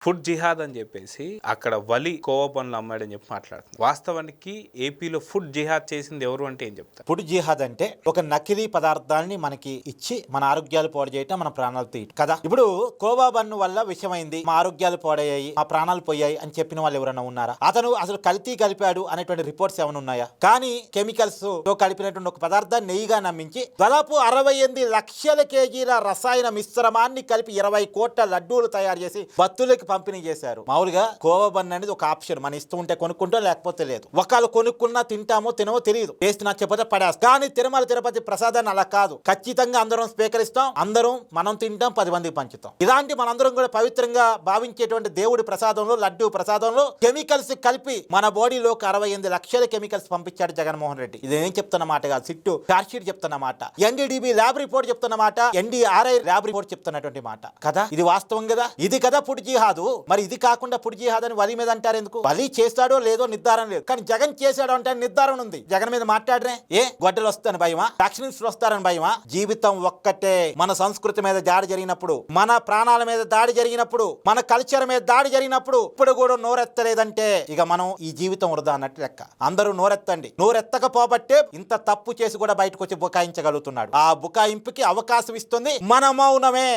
Food జిహాద్ అని చెప్పేసి అక్కడ వలి కోవా పనులు అమ్మాడని చెప్పి మాట్లాడుతుంది. వాస్తవానికి ఏపీలో ఫుడ్ జిహాద్ చేసింది ఎవరు అంటే ఏం చెప్తారు? ఫుడ్ జిహాద్ అంటే ఒక నకిలీ పదార్థాన్ని మనకి ఇచ్చి మన ఆరోగ్యాలు పాడు చేయటం, మన ప్రాణాలు తీయటం కదా. ఇప్పుడు కోవా బన్ను వల్ల విషమైంది, మా ఆరోగ్యాలు పాడయ్యాయి, మా ప్రాణాలు పోయాయి అని చెప్పిన వాళ్ళు ఎవరైనా ఉన్నారా? అతను అసలు కల్తీ కలిపాడు అనేటువంటి రిపోర్ట్స్ ఏమైనా ఉన్నాయా? కానీ కెమికల్స్ తో కలిపినటువంటి ఒక పదార్థాన్ని నెయ్యిగా నమ్మించి దాదాపు 68 లక్షల కేజీల రసాయన మిశ్రమాన్ని కలిపి 20 కోట్ల లడ్డూలు తయారు చేసి భక్తులకి పంపిణీ చేశారు. మామూలుగా కోవా బన్ అనేది ఒక ఆప్షన్, మన ఇష్టం ఉంటే కొనుక్కుంటాం, లేకపోతే లేదు. ఒకళ్ళు కొనుక్కున్నా తింటామో తినమో తెలియదు, టేస్ట్ నచ్చకపోతే పడేస్తాం. కానీ తిరుమల తిరుపతి ప్రసాదాన్ని అలా కాదు, ఖచ్చితంగా అందరం స్వీకరిస్తాం, అందరం మనం తింటాం, 10 మందికి పంచుతాం. ఇలాంటి మనందరం కూడా పవిత్రంగా భావించేటువంటి దేవుడి ప్రసాదంలో, లడ్డూ ప్రసాదంలో కెమికల్స్ కలిపి మన బాడీలోకి 68 లక్షల కెమికల్స్ పంపించాడు జగన్మోహన్ రెడ్డి. ఇది ఏం చెప్తున్నమాట కాదు, సిట్టు చార్జ్ షీట్ చెప్తున్నమాట, ఎన్డీడీబీ ల్యాబ్ రిపోర్ట్ చెప్తున్నమాట, ఎన్డీఆర్ఐ ల్యాబ్ రిపోర్ట్ చెప్తున్నటువంటి మాట కదా. ఇది వాస్తవం కదా. ఇది కదా ఫుడ్ జిహాదు. మరి ఇది కాకుండా ఫుడ్ జిహాద్ అని వలి మీద అంటారు ఎందుకు? వలి చేస్తాడో లేదో నిర్ధారణ లేదు, కానీ జగన్ చేశాడో అంటే నిర్ధారణ ఉంది. జగన్ మీద మాట్లాడరే ఏ గొడ్డలు వస్తాయని భయమా? వ్యాక్సిన్స్ వస్తారని భయమా? జీవితం ఒక్కటే. మన సంస్కృతి మీద దాడి జరిగినప్పుడు, మన ప్రాణాల మీద దాడి జరిగినప్పుడు, మన కల్చర్ మీద దాడి జరిగినప్పుడు ఇప్పుడు కూడా నోరెత్తలేదంటే ఇక మనం ఈ జీవితం వృధా అన్నట్టు లెక్క. అందరూ నోరెత్తండి. నోరెత్తకపోబట్టే ఇంత తప్పు చేసి కూడా బయటకు వచ్చి బుకాయించగలుగుతున్నాడు. ఆ బుకాయింపుకి అవకాశం ఇస్తుంది మన మౌనమే.